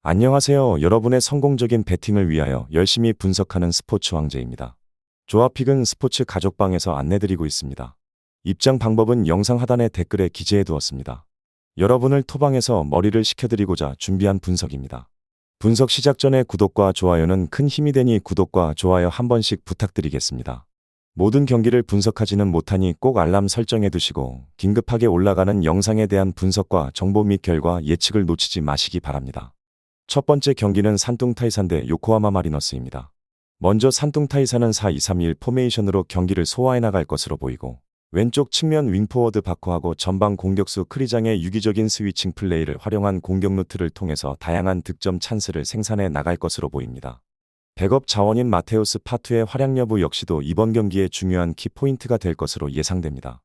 안녕하세요. 여러분의 성공적인 배팅을 위하여 열심히 분석하는 스포츠 왕제입니다. 조합픽은 스포츠 가족방에서 안내드리고 있습니다. 입장 방법은 영상 하단의 댓글에 기재해 두었습니다. 여러분을 토방에서 머리를 식혀드리고자 준비한 분석입니다. 분석 시작 전에 구독과 좋아요는 큰 힘이 되니 구독과 좋아요 한 번씩 부탁드리겠습니다. 모든 경기를 분석하지는 못하니 꼭 알람 설정해 두시고 긴급하게 올라가는 영상에 대한 분석과 정보 및 결과 예측을 놓치지 마시기 바랍니다. 첫 번째 경기는 산둥타이산 대 요코하마 마리너스입니다. 먼저 산둥타이산은 4-2-3-1 포메이션으로 경기를 소화해 나갈 것으로 보이고 왼쪽 측면 윙포워드 바코하고 전방 공격수 크리장의 유기적인 스위칭 플레이를 활용한 공격 루트를 통해서 다양한 득점 찬스를 생산해 나갈 것으로 보입니다. 백업 자원인 마테우스 파투의 활약 여부 역시도 이번 경기의 중요한 키포인트가 될 것으로 예상됩니다.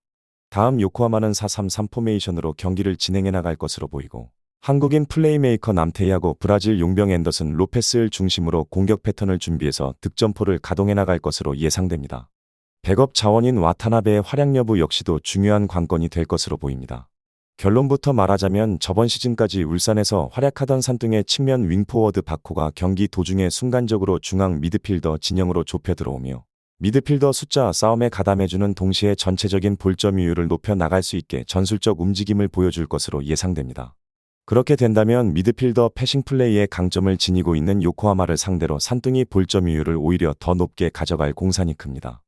다음 요코하마는 4-3-3 포메이션으로 경기를 진행해 나갈 것으로 보이고 한국인 플레이메이커 남태희하고 브라질 용병 앤더슨 로페스를 중심으로 공격 패턴을 준비해서 득점포를 가동해 나갈 것으로 예상됩니다. 백업 자원인 와타나베의 활약 여부 역시도 중요한 관건이 될 것으로 보입니다. 결론부터 말하자면 저번 시즌까지 울산에서 활약하던 산둥의 측면 윙포워드 바코가 경기 도중에 순간적으로 중앙 미드필더 진영으로 좁혀 들어오며 미드필더 숫자 싸움에 가담해주는 동시에 전체적인 볼점유율을 높여 나갈 수 있게 전술적 움직임을 보여줄 것으로 예상됩니다. 그렇게 된다면 미드필더 패싱 플레이의 강점을 지니고 있는 요코하마를 상대로 산둥이 볼점유율을 오히려 더 높게 가져갈 공산이 큽니다.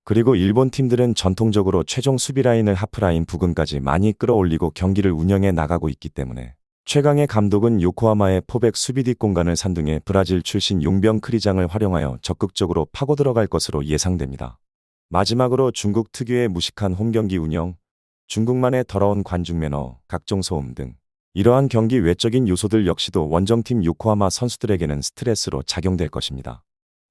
그리고 일본 팀들은 전통적으로 최종 수비 라인을 하프라인 부근까지 많이 끌어올리고 경기를 운영해 나가고 있기 때문에 최강의 감독은 요코하마의 포백 수비 뒷공간을 산둥의 브라질 출신 용병 크리장을 활용하여 적극적으로 파고 들어갈 것으로 예상됩니다. 마지막으로 중국 특유의 무식한 홈경기 운영, 중국만의 더러운 관중 매너, 각종 소음 등 이러한 경기 외적인 요소들 역시도 원정팀 요코하마 선수들에게는 스트레스로 작용될 것입니다.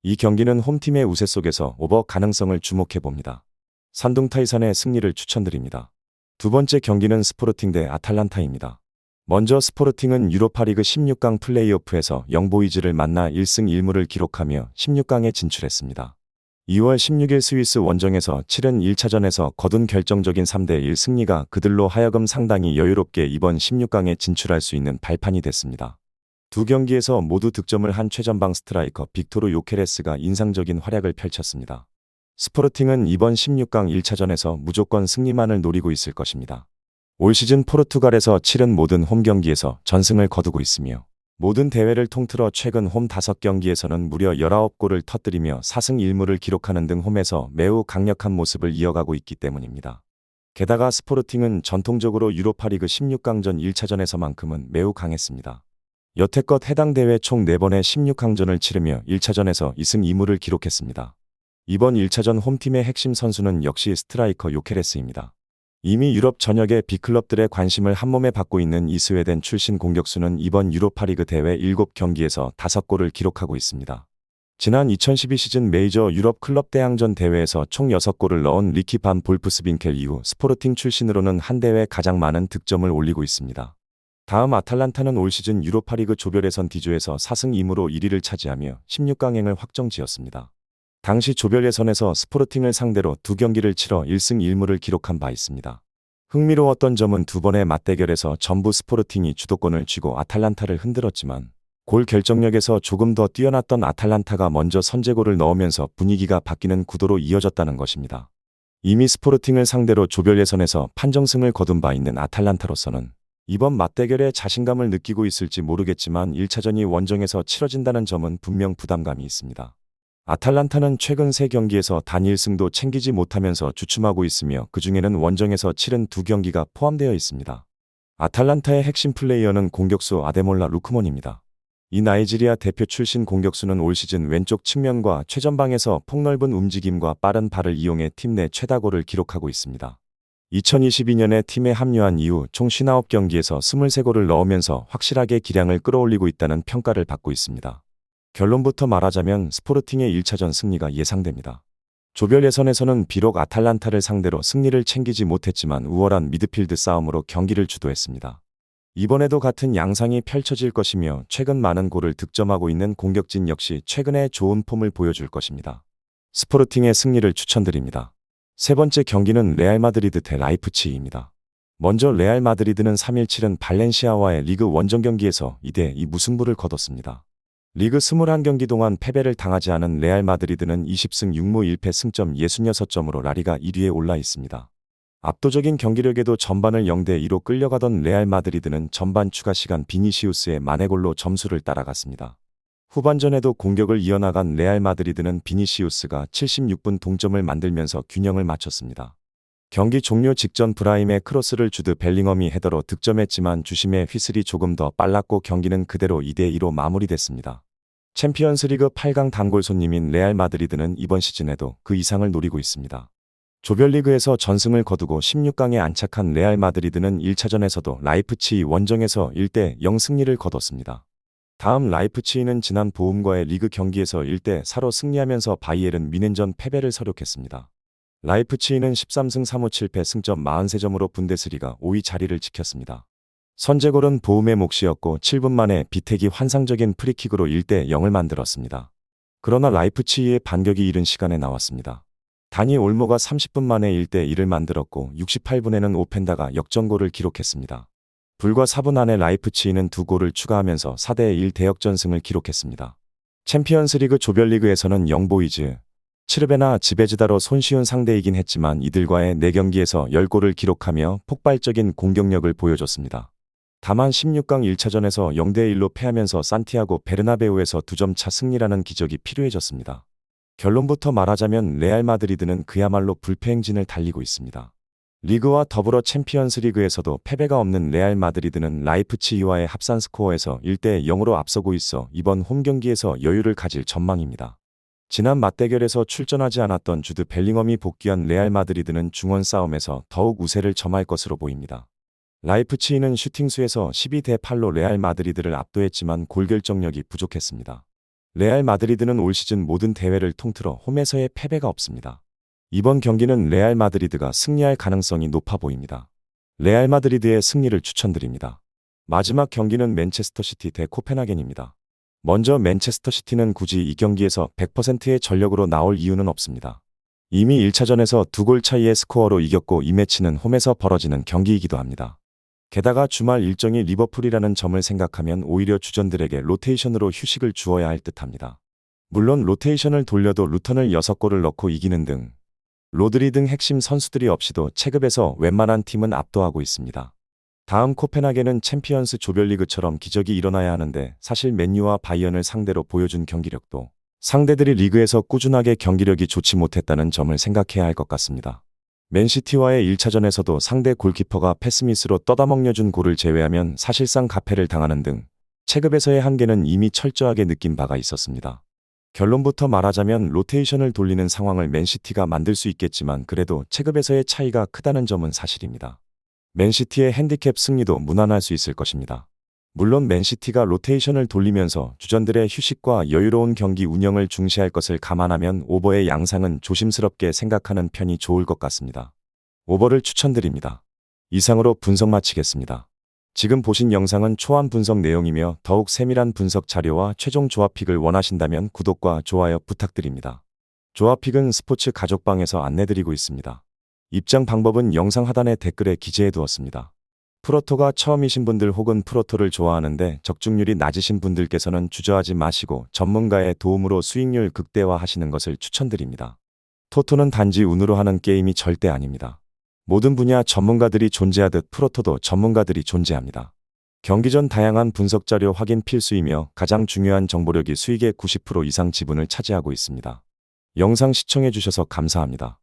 이 경기는 홈팀의 우세 속에서 오버 가능성을 주목해봅니다. 산둥타이산의 승리를 추천드립니다. 두 번째 경기는 스포르팅 대 아탈란타입니다. 먼저 스포르팅은 유로파리그 16강 플레이오프에서 영보이즈를 만나 1승 1무를 기록하며 16강에 진출했습니다. 2월 16일 스위스 원정에서 치른 1차전에서 거둔 결정적인 3대1 승리가 그들로 하여금 상당히 여유롭게 이번 16강에 진출할 수 있는 발판이 됐습니다. 두 경기에서 모두 득점을 한 최전방 스트라이커 빅토르 요케레스가 인상적인 활약을 펼쳤습니다. 스포르팅은 이번 16강 1차전에서 무조건 승리만을 노리고 있을 것입니다. 올 시즌 포르투갈에서 치른 모든 홈 경기에서 전승을 거두고 있으며 모든 대회를 통틀어 최근 홈 5경기에서는 무려 19골을 터뜨리며 4승 1무를 기록하는 등 홈에서 매우 강력한 모습을 이어가고 있기 때문입니다. 게다가 스포르팅은 전통적으로 유로파리그 16강전 1차전에서만큼은 매우 강했습니다. 여태껏 해당 대회 총 4번의 16강전을 치르며 1차전에서 2승 2무를 기록했습니다. 이번 1차전 홈팀의 핵심 선수는 역시 스트라이커 요케레스입니다. 이미 유럽 전역의 빅클럽들의 관심을 한몸에 받고 있는 이 스웨덴 출신 공격수는 이번 유로파리그 대회 7경기에서 5골을 기록하고 있습니다. 지난 2012 시즌 메이저 유럽 클럽 대항전 대회에서 총 6골을 넣은 리키 반 볼프스빈켈 이후 스포르팅 출신으로는 한 대회 가장 많은 득점을 올리고 있습니다. 다음 아탈란타는 올 시즌 유로파리그 조별 예선 D조에서 4승 2무로 1위를 차지하며 16강행을 확정지었습니다. 당시 조별 예선에서 스포르팅을 상대로 2경기를 치러 1승 1무를 기록한 바 있습니다. 흥미로웠던 점은 두 번의 맞대결에서 전부 스포르팅이 주도권을 쥐고 아탈란타를 흔들었지만 골 결정력에서 조금 더 뛰어났던 아탈란타가 먼저 선제골을 넣으면서 분위기가 바뀌는 구도로 이어졌다는 것입니다. 이미 스포르팅을 상대로 조별 예선에서 판정승을 거둔 바 있는 아탈란타로서는 이번 맞대결에 자신감을 느끼고 있을지 모르겠지만 1차전이 원정에서 치러진다는 점은 분명 부담감이 있습니다. 아탈란타는 최근 3경기에서 단 1승도 챙기지 못하면서 주춤하고 있으며 그중에는 원정에서 치른 2경기가 포함되어 있습니다. 아탈란타의 핵심 플레이어는 공격수 아데몰라 루크몬입니다. 이 나이지리아 대표 출신 공격수는 올 시즌 왼쪽 측면과 최전방에서 폭넓은 움직임과 빠른 발을 이용해 팀 내 최다골을 기록하고 있습니다. 2022년에 팀에 합류한 이후 총 59경기에서 23골을 넣으면서 확실하게 기량을 끌어올리고 있다는 평가를 받고 있습니다. 결론부터 말하자면 스포르팅의 1차전 승리가 예상됩니다. 조별 예선에서는 비록 아탈란타를 상대로 승리를 챙기지 못했지만 우월한 미드필드 싸움으로 경기를 주도했습니다. 이번에도 같은 양상이 펼쳐질 것이며 최근 많은 골을 득점하고 있는 공격진 역시 최근에 좋은 폼을 보여줄 것입니다. 스포르팅의 승리를 추천드립니다. 세 번째 경기는 레알 마드리드 대 라이프치히입니다. 먼저 레알 마드리드는 3일 치른 발렌시아와의 리그 원정 경기에서 2대2 무승부를 거뒀습니다. 리그 21경기 동안 패배를 당하지 않은 레알 마드리드는 20승 6무 1패 승점 66점으로 라리가 1위에 올라 있습니다. 압도적인 경기력에도 전반을 0대2로 끌려가던 레알 마드리드는 전반 추가 시간 비니시우스의 만회골로 점수를 따라갔습니다. 후반전에도 공격을 이어나간 레알 마드리드는 비니시우스가 76분 동점을 만들면서 균형을 맞췄습니다. 경기 종료 직전 브라임의 크로스를 주드 벨링엄이 헤더로 득점했지만 주심의 휘슬이 조금 더 빨랐고 경기는 그대로 2대2로 마무리됐습니다. 챔피언스리그 8강 단골 손님인 레알 마드리드는 이번 시즌에도 그 이상을 노리고 있습니다. 조별리그에서 전승을 거두고 16강에 안착한 레알 마드리드는 1차전에서도 라이프치히 원정에서 1대0 승리를 거뒀습니다. 다음 라이프치히는 지난 보움과의 리그 경기에서 1대4로 승리하면서 바이에른 뮌헨전 패배를 서력했습니다. 라이프치히는 13승 3무 7패 승점 43점으로 분데스리가 5위 자리를 지켰습니다. 선제골은 보움의 몫이었고 7분 만에 비택이 환상적인 프리킥으로 1대0을 만들었습니다. 그러나 라이프치히의 반격이 이른 시간에 나왔습니다. 다니 올모가 30분 만에 1대1을 만들었고 68분에는 오펜다가 역전골을 기록했습니다. 불과 4분 안에 라이프치히는 2골을 추가하면서 4대1 대역전승을 기록했습니다. 챔피언스리그 조별리그에서는 영보이즈, 츠르베나 지베즈다로 손쉬운 상대이긴 했지만 이들과의 4경기에서 10골을 기록하며 폭발적인 공격력을 보여줬습니다. 다만 16강 1차전에서 0대1로 패하면서 산티아고 베르나베우에서 2점 차 승리라는 기적이 필요해졌습니다. 결론부터 말하자면 레알 마드리드는 그야말로 불패행진을 달리고 있습니다. 리그와 더불어 챔피언스리그에서도 패배가 없는 레알 마드리드는 라이프치히와의 합산 스코어에서 1대0으로 앞서고 있어 이번 홈경기에서 여유를 가질 전망입니다. 지난 맞대결에서 출전하지 않았던 주드 벨링엄이 복귀한 레알 마드리드는 중원 싸움에서 더욱 우세를 점할 것으로 보입니다. 라이프치히는 슈팅수에서 12대8로 레알 마드리드를 압도했지만 골결정력이 부족했습니다. 레알 마드리드는 올 시즌 모든 대회를 통틀어 홈에서의 패배가 없습니다. 이번 경기는 레알 마드리드가 승리할 가능성이 높아 보입니다. 레알 마드리드의 승리를 추천드립니다. 마지막 경기는 맨체스터시티 대 코펜하겐입니다. 먼저 맨체스터시티는 굳이 이 경기에서 100%의 전력으로 나올 이유는 없습니다. 이미 1차전에서 2골 차이의 스코어로 이겼고 이 매치는 홈에서 벌어지는 경기이기도 합니다. 게다가 주말 일정이 리버풀이라는 점을 생각하면 오히려 주전들에게 로테이션으로 휴식을 주어야 할 듯합니다. 물론 로테이션을 돌려도 루턴을 6골을 넣고 이기는 등 로드리 등 핵심 선수들이 없이도 체급에서 웬만한 팀은 압도하고 있습니다. 다음 코펜하겐은 챔피언스 조별리그처럼 기적이 일어나야 하는데 사실 맨유와 바이언을 상대로 보여준 경기력도 상대들이 리그에서 꾸준하게 경기력이 좋지 못했다는 점을 생각해야 할 것 같습니다. 맨시티와의 1차전에서도 상대 골키퍼가 패스미스로 떠다먹려준 골을 제외하면 사실상 가패를 당하는 등 체급에서의 한계는 이미 철저하게 느낀 바가 있었습니다. 결론부터 말하자면 로테이션을 돌리는 상황을 맨시티가 만들 수 있겠지만 그래도 체급에서의 차이가 크다는 점은 사실입니다. 맨시티의 핸디캡 승리도 무난할 수 있을 것입니다. 물론 맨시티가 로테이션을 돌리면서 주전들의 휴식과 여유로운 경기 운영을 중시할 것을 감안하면 오버의 양상은 조심스럽게 생각하는 편이 좋을 것 같습니다. 오버를 추천드립니다. 이상으로 분석 마치겠습니다. 지금 보신 영상은 초안 분석 내용이며 더욱 세밀한 분석 자료와 최종 조합픽을 원하신다면 구독과 좋아요 부탁드립니다. 조합픽은 스포츠 가족방에서 안내드리고 있습니다. 입장 방법은 영상 하단에 댓글에 기재해 두었습니다. 프로토가 처음이신 분들 혹은 프로토를 좋아하는데 적중률이 낮으신 분들께서는 주저하지 마시고 전문가의 도움으로 수익률 극대화하시는 것을 추천드립니다. 토토는 단지 운으로 하는 게임이 절대 아닙니다. 모든 분야 전문가들이 존재하듯 프로토도 전문가들이 존재합니다. 경기 전 다양한 분석 자료 확인 필수이며 가장 중요한 정보력이 수익의 90% 이상 지분을 차지하고 있습니다. 영상 시청해 주셔서 감사합니다.